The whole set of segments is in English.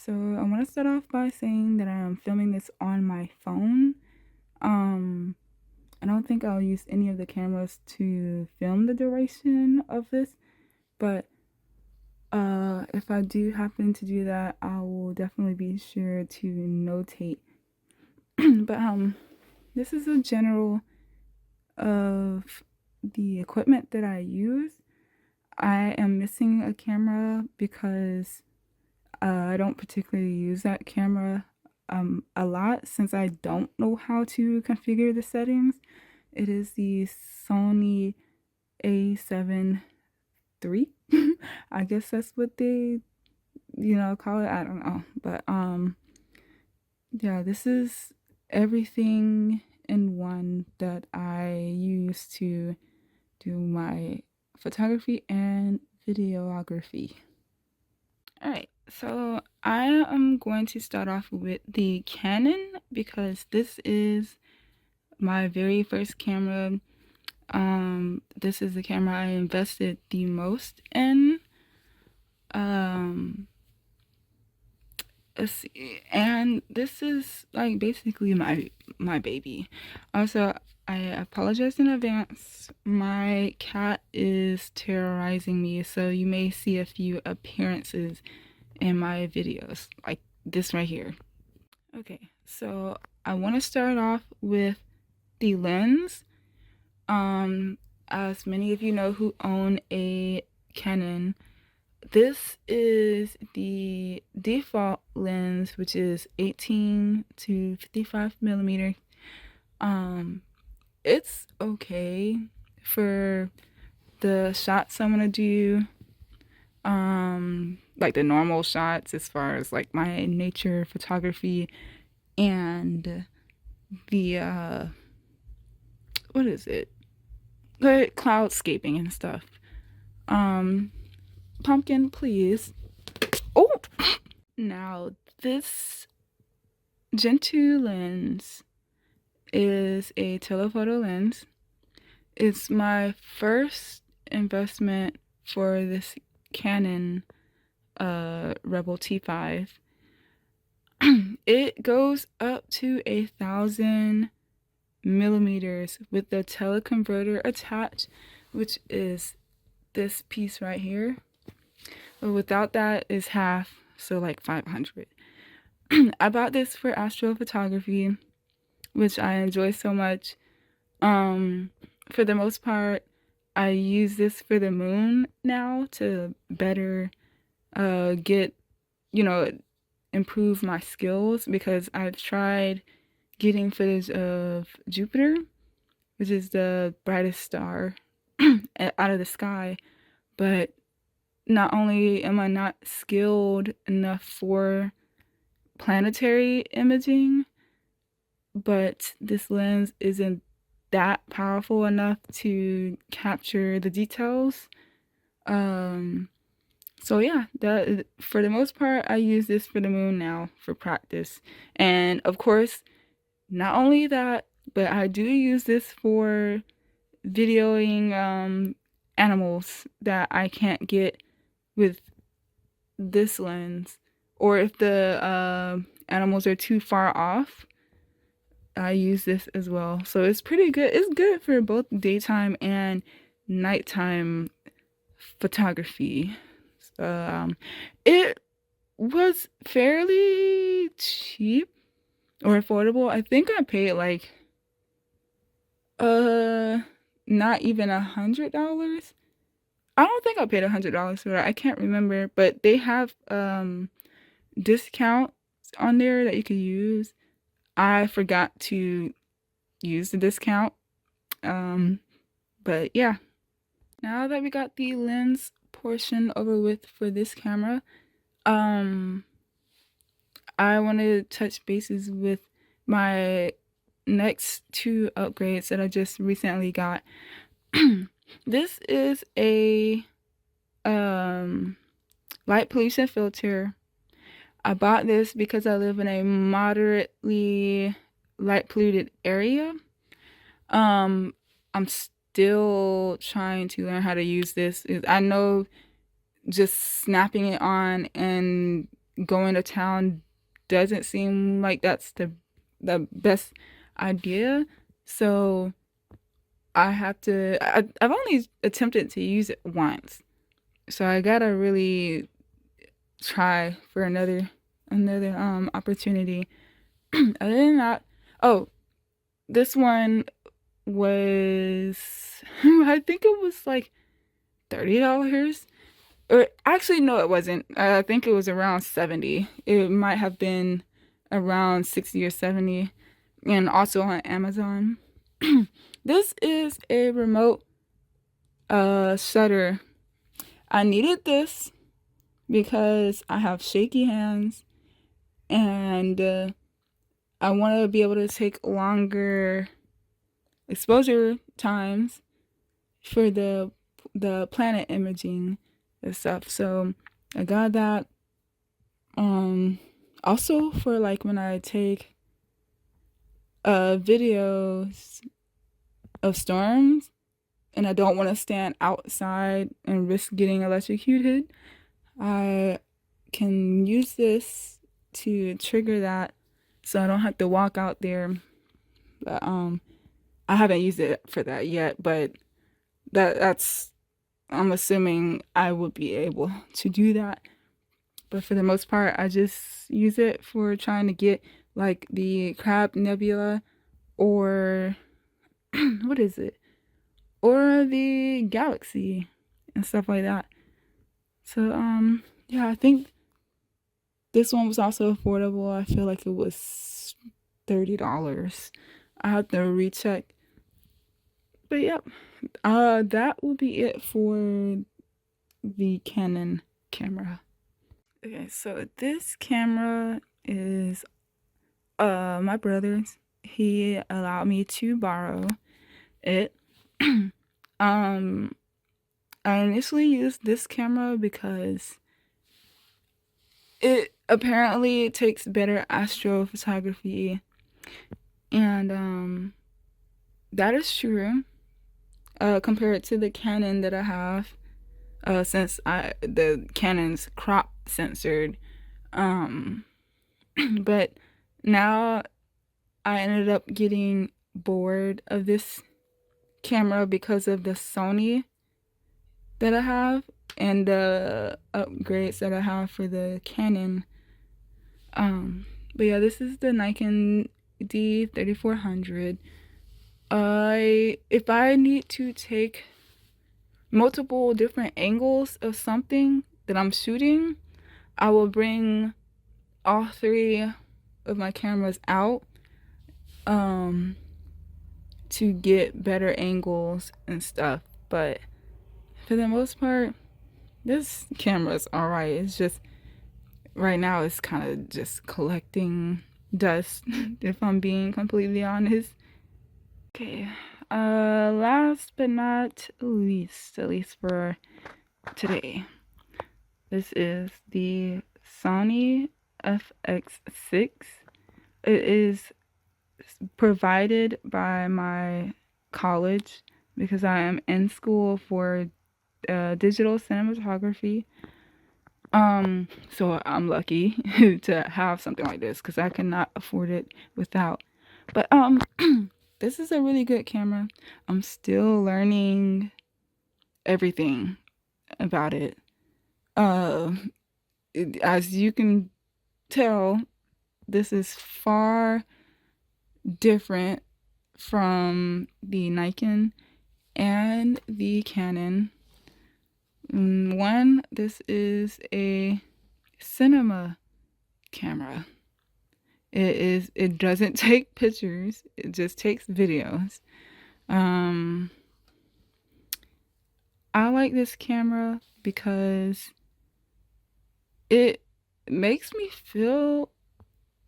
So I want to start off by saying that I'm filming this on my phone. Um, I don't think I'll use any of the cameras to film the duration of this, but if I do happen to do that, I will definitely be sure to notate. But this is a general of the equipment that I use. I am missing a camera because I don't particularly use that camera a lot since I don't know how to configure the settings. It is the Sony A7 III. I guess that's what they, call it. I don't know. But yeah, this is everything in one that I use to do my photography and videography. All right, so I am going to start off with the Canon because this is my very first camera. This is the camera I invested the most in. Let's see, and this is like basically my baby. Also, I apologize in advance. My cat is terrorizing me, so you may see a few appearances in my videos, like this right here. Okay, so I want to start off with the lens. As many of you know who own a Canon, this is the default lens, which is 18 to 55 millimeter. It's okay for the shots I'm gonna do. Like the normal shots as far as like my nature photography and the what is it? The cloudscaping and stuff. Pumpkin, please. Oh, now this Gentoo lens is a telephoto lens. It's my first investment for this Canon Rebel T5. It goes up to 1,000 millimeters with the teleconverter attached, which is this piece right here. But without that is half, so like 500. I bought this for astrophotography, which I enjoy so much. For the most part, I use this for the moon now to better get, improve my skills because I've tried getting footage of Jupiter, which is the brightest star out of the sky, but not only am I not skilled enough for planetary imaging, but this lens isn't that powerful enough to capture the details. So yeah, that for the most part, I use this for the moon now for practice. And of course, not only that, but I do use this for videoing animals that I can't get with this lens, or if the animals are too far off, I use this as well. So it's pretty good. It's good for both daytime and nighttime photography. It was fairly cheap or affordable. I think I paid like not even $100. I don't think I paid $100 for it. I can't remember, but they have discounts on there that you could use. I forgot to use the discount. But yeah. Now that we got the lens portion over with for this camera, I want to touch bases with my next two upgrades that I just recently got. This is a light pollution filter. I bought this because I live in a moderately light polluted area. I'm still trying to learn how to use this. I know just snapping it on and going to town doesn't seem like that's the best idea. So I've only attempted to use it once. So I gotta really try for another opportunity. Other than that, oh, this one was I think it was like $30. Or actually no, it wasn't. I think it was around 70. It might have been around 60 or 70, and also on Amazon. This is a remote shutter. I needed this because I have shaky hands, and I want to be able to take longer exposure times for the planet imaging and stuff. So I got that. Also for like when I take videos of storms and I don't want to stand outside and risk getting electrocuted, I can use this to trigger that so I don't have to walk out there. But I haven't used it for that yet, but that's I'm assuming I would be able to do that. But for the most part, I just use it for trying to get like the Crab Nebula or what is it? Or the galaxy and stuff like that. So yeah, I think this one was also affordable. I feel like it was $30. I have to recheck. But yep. That will be it for the Canon camera. Okay, so this camera is my brother's. He allowed me to borrow it. I initially used this camera because it apparently takes better astrophotography, and that is true. Compared to the Canon that I have, since the Canon's crop censored, um, but now I ended up getting bored of this camera because of the Sony that I have and the upgrades that I have for the Canon. But yeah, this is the Nikon D3400. If I need to take multiple different angles of something that I'm shooting, I will bring all three of my cameras out to get better angles and stuff. But for the most part, this camera's alright. It's just right now it's kind of just collecting dust if I'm being completely honest. Okay, last but not least, at least for today, this is the Sony FX6. It is provided by my college because I am in school for digital cinematography. So I'm lucky to have something like this because I cannot afford it without. But this is a really good camera. I'm still learning everything about it. As you can tell, this is far different from the Nikon and the Canon. One, this is a cinema camera. It doesn't take pictures, it just takes videos. I like this camera because it makes me feel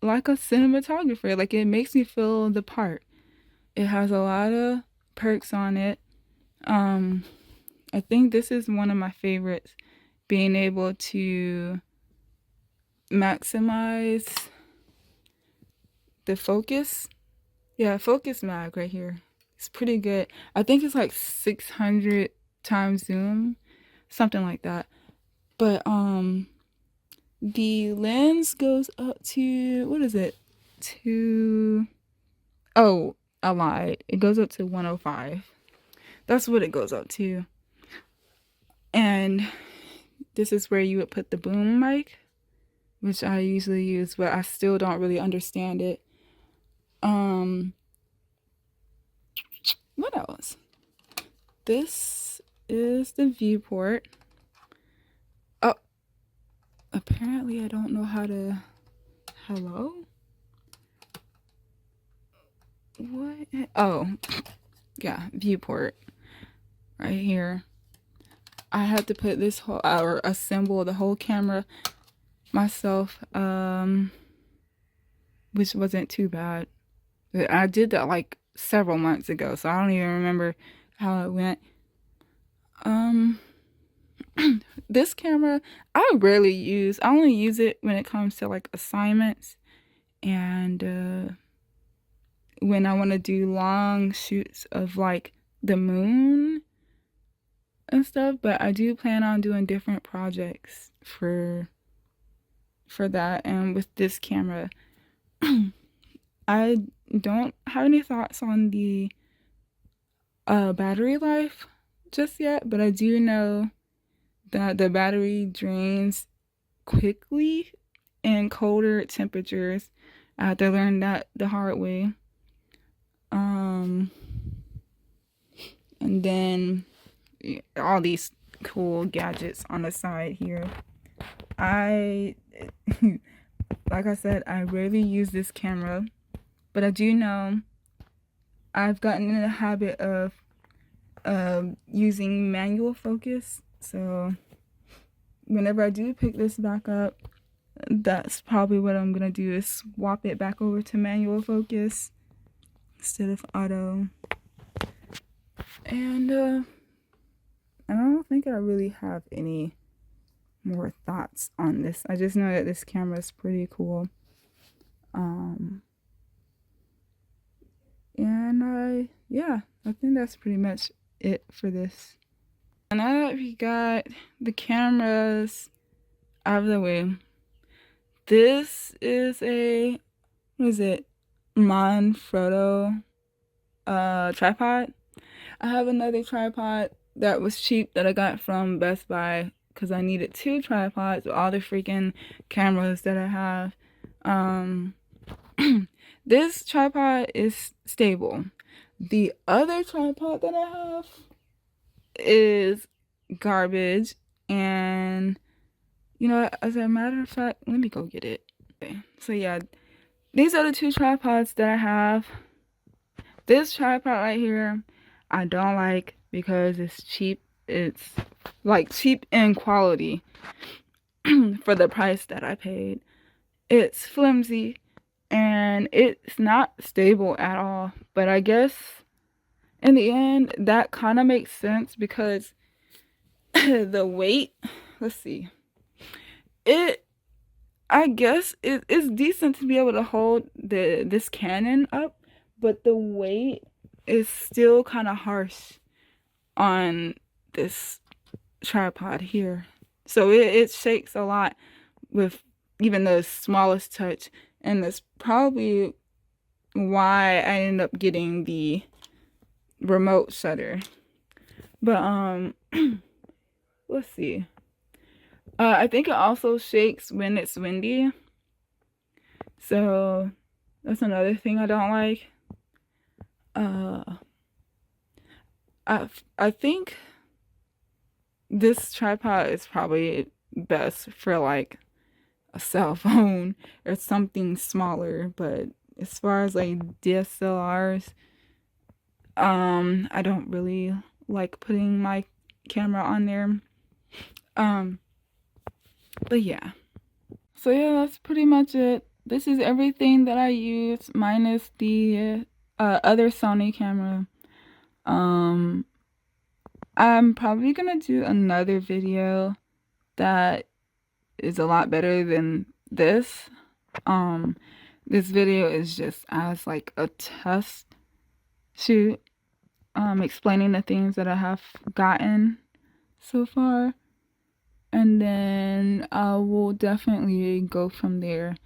like a cinematographer. Like, it makes me feel the part. It has a lot of perks on it. I think this is one of my favorites, being able to maximize the focus. Yeah, focus mag right here. It's pretty good. I think it's like 600 times zoom, something like that. But The lens goes up to, what is it? To, oh, I lied. It goes up to 105. That's what it goes up to. And this is where you would put the boom mic, which I usually use, but I still don't really understand it. What else? This is the viewport. Oh, apparently I don't know how to, hello? What? Oh, yeah, viewport right here. I had to put this whole, or assemble the whole camera myself, which wasn't too bad. I did that like several months ago, so I don't even remember how it went. This camera I rarely use. I only use it when it comes to like assignments and when I want to do long shoots of like the moon and stuff, but I do plan on doing different projects for that. And with this camera, I don't have any thoughts on the battery life just yet, but I do know that the battery drains quickly in colder temperatures. I had to learn that the hard way. And then all these cool gadgets on the side here. I like I said, I rarely use this camera, but I do know I've gotten in the habit of using manual focus. So whenever I do pick this back up, that's probably what I'm gonna do, is swap it back over to manual focus instead of auto. And I don't think I really have any more thoughts on this. I just know that this camera is pretty cool. And yeah, I think that's pretty much it for this. And now that we got the cameras out of the way, this is a, what is it, Manfrotto tripod. I have another tripod that was cheap that I got from Best Buy because I needed 2 tripods with all the freaking cameras that I have. This tripod is stable. The other tripod that I have is garbage, and you know, as a matter of fact, let me go get it. Okay. So yeah, these are the 2 tripods that I have. This tripod right here, I don't like because it's cheap. It's like cheap in quality for the price that I paid. It's flimsy and it's not stable at all. But I guess in the end, that kind of makes sense because the weight, let's see, I guess it's decent to be able to hold this Canon up, but the weight is still kind of harsh on this tripod here. So it shakes a lot with even the smallest touch, and that's probably why I ended up getting the remote shutter. But let's see. I think it also shakes when it's windy. So that's another thing I don't like. I think this tripod is probably best for like a cell phone or something smaller, but as far as like DSLRs, I don't really like putting my camera on there. But yeah. So yeah, that's pretty much it. This is everything that I use minus the other Sony camera. I'm probably gonna do another video that is a lot better than this. This video is just as like a test shoot, explaining the things that I have gotten so far. and then we'll definitely go from there.